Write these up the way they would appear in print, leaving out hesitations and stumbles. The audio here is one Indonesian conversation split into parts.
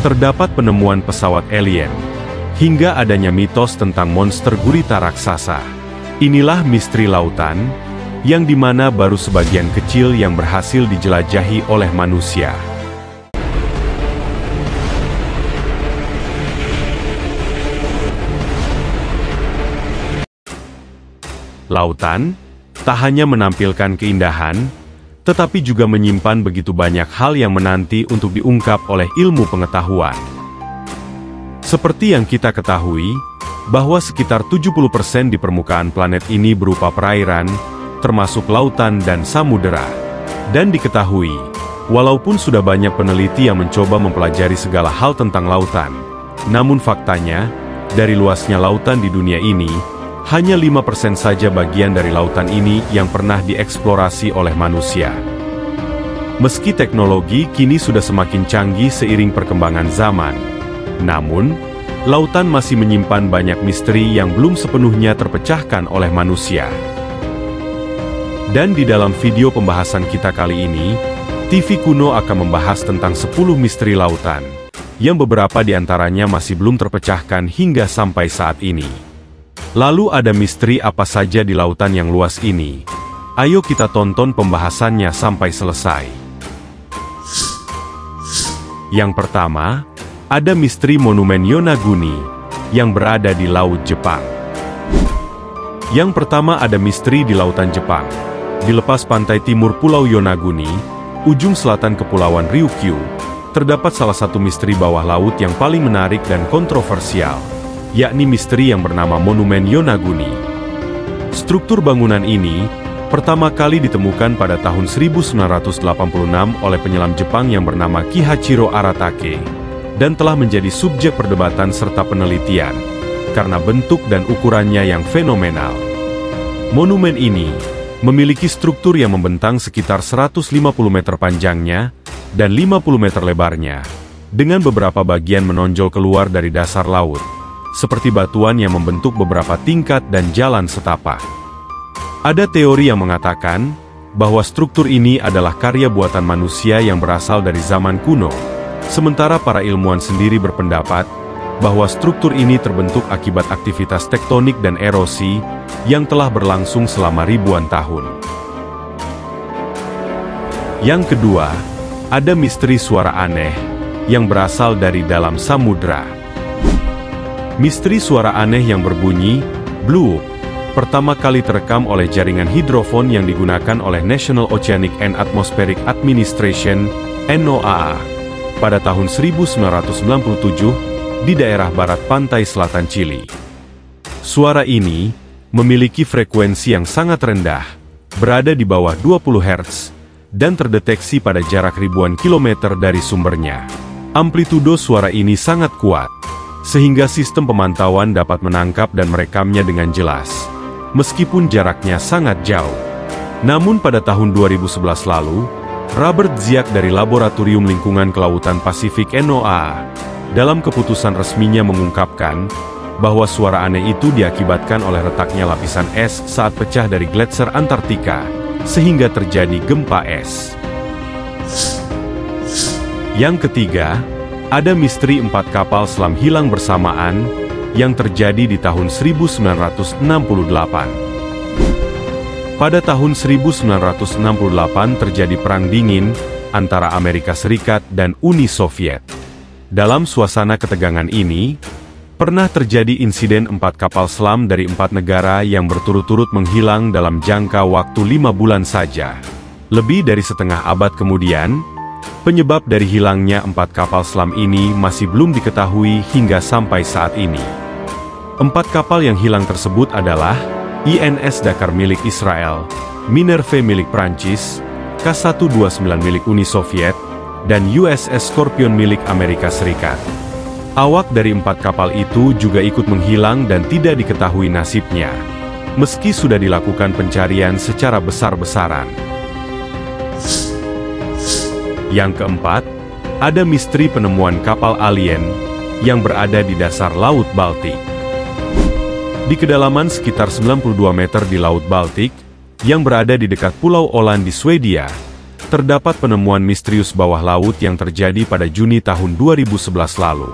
terdapat penemuan pesawat alien, hingga adanya mitos tentang monster gurita raksasa. Inilah misteri lautan, yang dimana baru sebagian kecil yang berhasil dijelajahi oleh manusia. Lautan tak hanya menampilkan keindahan, tetapi juga menyimpan begitu banyak hal yang menanti untuk diungkap oleh ilmu pengetahuan. Seperti yang kita ketahui, bahwa sekitar 70% di permukaan planet ini berupa perairan, termasuk lautan dan samudera. Dan diketahui, walaupun sudah banyak peneliti yang mencoba mempelajari segala hal tentang lautan, namun faktanya, dari luasnya lautan di dunia ini, hanya 5% saja bagian dari lautan ini yang pernah dieksplorasi oleh manusia. Meski teknologi kini sudah semakin canggih seiring perkembangan zaman, namun, lautan masih menyimpan banyak misteri yang belum sepenuhnya terpecahkan oleh manusia. Dan di dalam video pembahasan kita kali ini, TV Kuno akan membahas tentang 10 misteri lautan, yang beberapa di antaranya masih belum terpecahkan hingga sampai saat ini. Lalu ada misteri apa saja di lautan yang luas ini? Ayo kita tonton pembahasannya sampai selesai. Yang pertama, ada misteri Monumen Yonaguni, yang berada di Laut Jepang. Yang pertama ada misteri di Lautan Jepang. Di lepas pantai timur Pulau Yonaguni, ujung selatan Kepulauan Ryukyu, terdapat salah satu misteri bawah laut yang paling menarik dan kontroversial, yakni misteri yang bernama Monumen Yonaguni. Struktur bangunan ini pertama kali ditemukan pada tahun 1986 oleh penyelam Jepang yang bernama Kihachiro Aratake, dan telah menjadi subjek perdebatan serta penelitian, karena bentuk dan ukurannya yang fenomenal. Monumen ini memiliki struktur yang membentang sekitar 150 meter panjangnya, dan 50 meter lebarnya, dengan beberapa bagian menonjol keluar dari dasar laut, seperti batuan yang membentuk beberapa tingkat dan jalan setapak. Ada teori yang mengatakan bahwa struktur ini adalah karya buatan manusia yang berasal dari zaman kuno, sementara para ilmuwan sendiri berpendapat bahwa struktur ini terbentuk akibat aktivitas tektonik dan erosi yang telah berlangsung selama ribuan tahun. Yang kedua, ada misteri suara aneh yang berasal dari dalam samudra. Misteri suara aneh yang berbunyi bloop pertama kali terekam oleh jaringan hidrofon yang digunakan oleh National Oceanic and Atmospheric Administration (NOAA) pada tahun 1997 di daerah barat pantai selatan Chili. Suara ini memiliki frekuensi yang sangat rendah, berada di bawah 20 Hz, dan terdeteksi pada jarak ribuan kilometer dari sumbernya. Amplitudo suara ini sangat kuat, sehingga sistem pemantauan dapat menangkap dan merekamnya dengan jelas, meskipun jaraknya sangat jauh. Namun pada tahun 2011 lalu, Robert Ziak dari Laboratorium Lingkungan Kelautan Pasifik NOAA, dalam keputusan resminya mengungkapkan bahwa suara aneh itu diakibatkan oleh retaknya lapisan es saat pecah dari gletser Antartika, sehingga terjadi gempa es. Yang ketiga, ada misteri 4 kapal selam hilang bersamaan yang terjadi di tahun 1968. Pada tahun 1968 terjadi Perang Dingin antara Amerika Serikat dan Uni Soviet. Dalam suasana ketegangan ini, pernah terjadi insiden 4 kapal selam dari 4 negara yang berturut-turut menghilang dalam jangka waktu 5 bulan saja. Lebih dari setengah abad kemudian, penyebab dari hilangnya 4 kapal selam ini masih belum diketahui hingga sampai saat ini. 4 kapal yang hilang tersebut adalah INS Dakar milik Israel, Minerve milik Prancis, K-129 milik Uni Soviet, dan USS Scorpion milik Amerika Serikat. Awak dari 4 kapal itu juga ikut menghilang dan tidak diketahui nasibnya, meski sudah dilakukan pencarian secara besar-besaran. Yang keempat, ada misteri penemuan kapal alien yang berada di dasar Laut Baltik. Di kedalaman sekitar 92 meter di Laut Baltik, yang berada di dekat Pulau Åland di Swedia, terdapat penemuan misterius bawah laut yang terjadi pada Juni tahun 2011 lalu.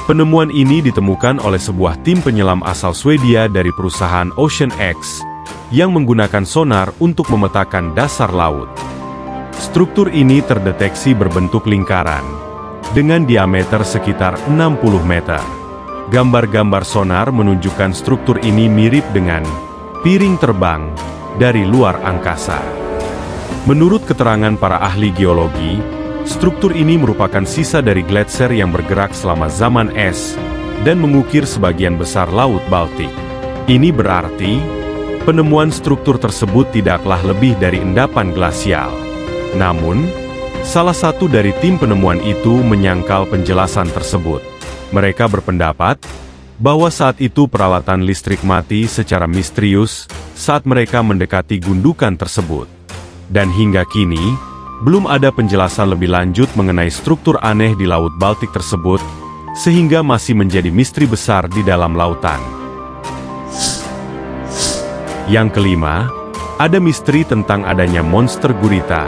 Penemuan ini ditemukan oleh sebuah tim penyelam asal Swedia dari perusahaan OceanX yang menggunakan sonar untuk memetakan dasar laut. Struktur ini terdeteksi berbentuk lingkaran dengan diameter sekitar 60 meter. Gambar-gambar sonar menunjukkan struktur ini mirip dengan piring terbang dari luar angkasa. Menurut keterangan para ahli geologi, struktur ini merupakan sisa dari gletser yang bergerak selama zaman es dan mengukir sebagian besar Laut Baltik. Ini berarti, penemuan struktur tersebut tidaklah lebih dari endapan glasial. Namun, salah satu dari tim penemuan itu menyangkal penjelasan tersebut. Mereka berpendapat bahwa saat itu peralatan listrik mati secara misterius saat mereka mendekati gundukan tersebut. Dan hingga kini, belum ada penjelasan lebih lanjut mengenai struktur aneh di Laut Baltik tersebut, sehingga masih menjadi misteri besar di dalam lautan. Yang kelima, ada misteri tentang adanya monster gurita,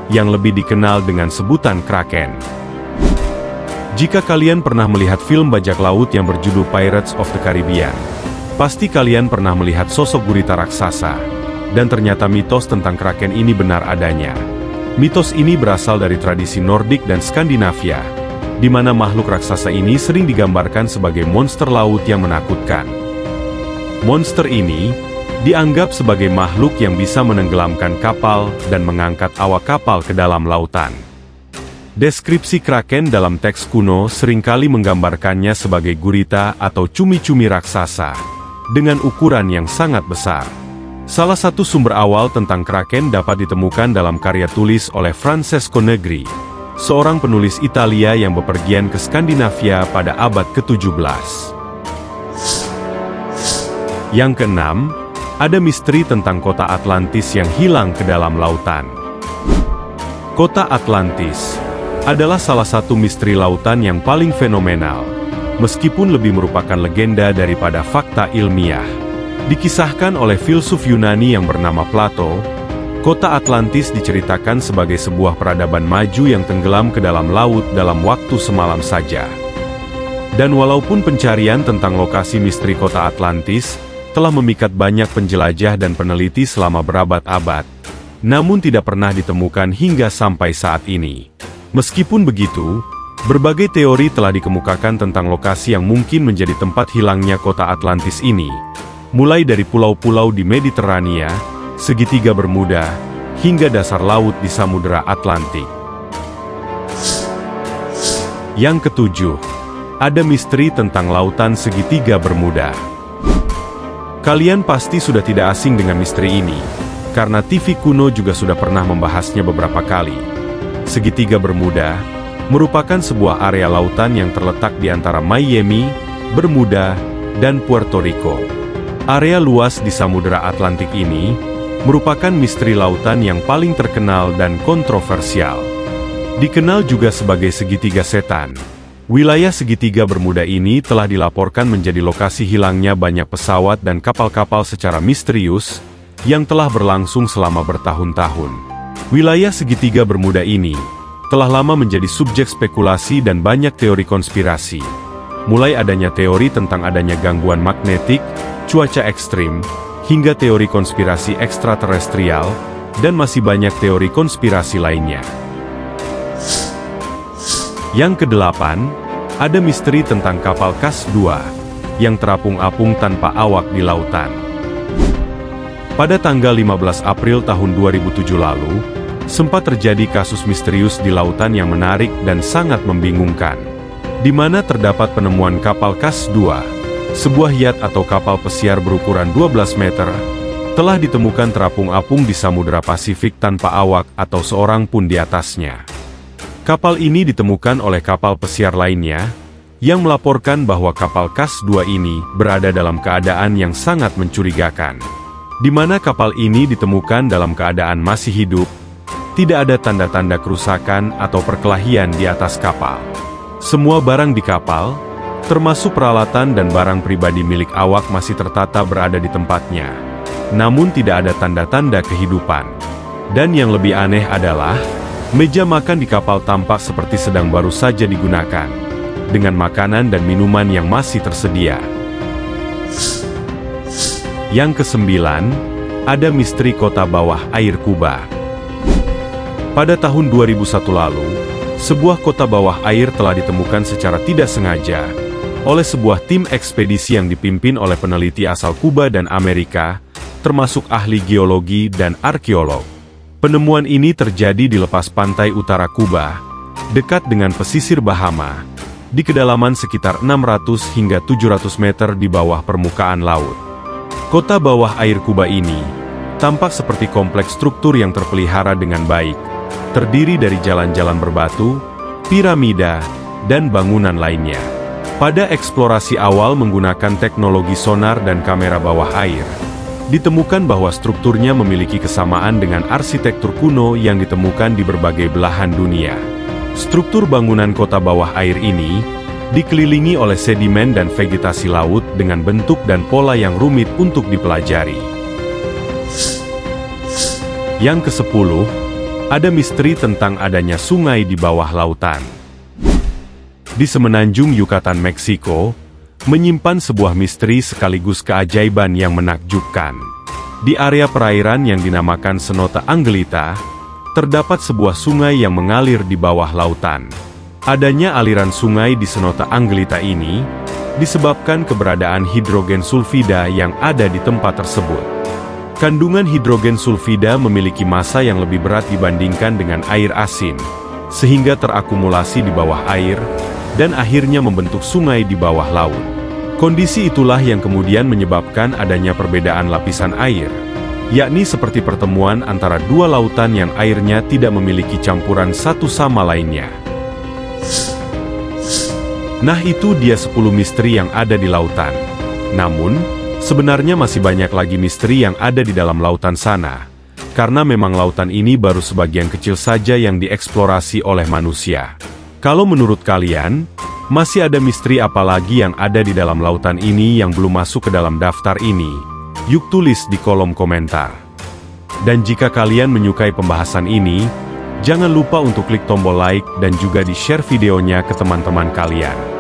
yang lebih dikenal dengan sebutan Kraken. Jika kalian pernah melihat film bajak laut yang berjudul Pirates of the Caribbean, pasti kalian pernah melihat sosok gurita raksasa. Dan ternyata mitos tentang Kraken ini benar adanya. Mitos ini berasal dari tradisi Nordik dan Skandinavia, di mana makhluk raksasa ini sering digambarkan sebagai monster laut yang menakutkan. Monster ini dianggap sebagai makhluk yang bisa menenggelamkan kapal dan mengangkat awak kapal ke dalam lautan. Deskripsi Kraken dalam teks kuno seringkali menggambarkannya sebagai gurita atau cumi-cumi raksasa, dengan ukuran yang sangat besar. Salah satu sumber awal tentang Kraken dapat ditemukan dalam karya tulis oleh Francesco Negri, seorang penulis Italia yang bepergian ke Skandinavia pada abad ke-17. Yang keenam, ada misteri tentang kota Atlantis yang hilang ke dalam lautan. Kota Atlantis adalah salah satu misteri lautan yang paling fenomenal, meskipun lebih merupakan legenda daripada fakta ilmiah. Dikisahkan oleh filsuf Yunani yang bernama Plato, kota Atlantis diceritakan sebagai sebuah peradaban maju yang tenggelam ke dalam laut dalam waktu semalam saja. Dan walaupun pencarian tentang lokasi misteri kota Atlantis telah memikat banyak penjelajah dan peneliti selama berabad-abad, namun tidak pernah ditemukan hingga sampai saat ini. Meskipun begitu, berbagai teori telah dikemukakan tentang lokasi yang mungkin menjadi tempat hilangnya kota Atlantis ini. Mulai dari pulau-pulau di Mediterania, segitiga Bermuda, hingga dasar laut di Samudera Atlantik. Yang ketujuh, ada misteri tentang lautan segitiga Bermuda. Kalian pasti sudah tidak asing dengan misteri ini, karena TV kuno juga sudah pernah membahasnya beberapa kali. Segitiga Bermuda merupakan sebuah area lautan yang terletak di antara Miami, Bermuda, dan Puerto Rico. Area luas di Samudera Atlantik ini merupakan misteri lautan yang paling terkenal dan kontroversial. Dikenal juga sebagai segitiga setan. Wilayah segitiga Bermuda ini telah dilaporkan menjadi lokasi hilangnya banyak pesawat dan kapal-kapal secara misterius yang telah berlangsung selama bertahun-tahun. Wilayah segitiga Bermuda ini telah lama menjadi subjek spekulasi dan banyak teori konspirasi. Mulai adanya teori tentang adanya gangguan magnetik, cuaca ekstrim, hingga teori konspirasi ekstraterestrial, dan masih banyak teori konspirasi lainnya. Yang kedelapan, ada misteri tentang kapal KAS 2, yang terapung-apung tanpa awak di lautan. Pada tanggal 15 April tahun 2007 lalu, sempat terjadi kasus misterius di lautan yang menarik dan sangat membingungkan, di mana terdapat penemuan kapal KAS 2, sebuah yacht atau kapal pesiar berukuran 12 meter, telah ditemukan terapung-apung di Samudera Pasifik tanpa awak atau seorang pun di atasnya. Kapal ini ditemukan oleh kapal pesiar lainnya, yang melaporkan bahwa kapal KAS 2 ini berada dalam keadaan yang sangat mencurigakan. Di mana kapal ini ditemukan dalam keadaan masih hidup, tidak ada tanda-tanda kerusakan atau perkelahian di atas kapal. Semua barang di kapal, termasuk peralatan dan barang pribadi milik awak masih tertata berada di tempatnya. Namun tidak ada tanda-tanda kehidupan. Dan yang lebih aneh adalah, Meja makan di kapal tampak seperti sedang baru saja digunakan, dengan makanan dan minuman yang masih tersedia. Yang kesembilan, ada misteri kota bawah air Kuba. Pada tahun 2001 lalu, sebuah kota bawah air telah ditemukan secara tidak sengaja oleh sebuah tim ekspedisi yang dipimpin oleh peneliti asal Kuba dan Amerika, termasuk ahli geologi dan arkeolog. Penemuan ini terjadi di lepas pantai utara Kuba, dekat dengan pesisir Bahama, di kedalaman sekitar 600 hingga 700 meter di bawah permukaan laut. Kota bawah air Kuba ini tampak seperti kompleks struktur yang terpelihara dengan baik, terdiri dari jalan-jalan berbatu, piramida, dan bangunan lainnya. Pada eksplorasi awal menggunakan teknologi sonar dan kamera bawah air, ditemukan bahwa strukturnya memiliki kesamaan dengan arsitektur kuno yang ditemukan di berbagai belahan dunia. Struktur bangunan kota bawah air ini dikelilingi oleh sedimen dan vegetasi laut dengan bentuk dan pola yang rumit untuk dipelajari. Yang ke-10, ada misteri tentang adanya sungai di bawah lautan. Di semenanjung Yucatan, Meksiko, menyimpan sebuah misteri sekaligus keajaiban yang menakjubkan. Di area perairan yang dinamakan Cenote Angelita, terdapat sebuah sungai yang mengalir di bawah lautan. Adanya aliran sungai di Cenote Angelita ini disebabkan keberadaan hidrogen sulfida yang ada di tempat tersebut. Kandungan hidrogen sulfida memiliki massa yang lebih berat dibandingkan dengan air asin, sehingga terakumulasi di bawah air, dan akhirnya membentuk sungai di bawah laut. Kondisi itulah yang kemudian menyebabkan adanya perbedaan lapisan air, yakni seperti pertemuan antara dua lautan yang airnya tidak memiliki campuran satu sama lainnya. Nah, itu dia 10 misteri yang ada di lautan. Namun, sebenarnya masih banyak lagi misteri yang ada di dalam lautan sana, karena memang lautan ini baru sebagian kecil saja yang dieksplorasi oleh manusia. Kalau menurut kalian, masih ada misteri apa lagi yang ada di dalam lautan ini yang belum masuk ke dalam daftar ini? Yuk tulis di kolom komentar. Dan jika kalian menyukai pembahasan ini, jangan lupa untuk klik tombol like dan juga di-share videonya ke teman-teman kalian.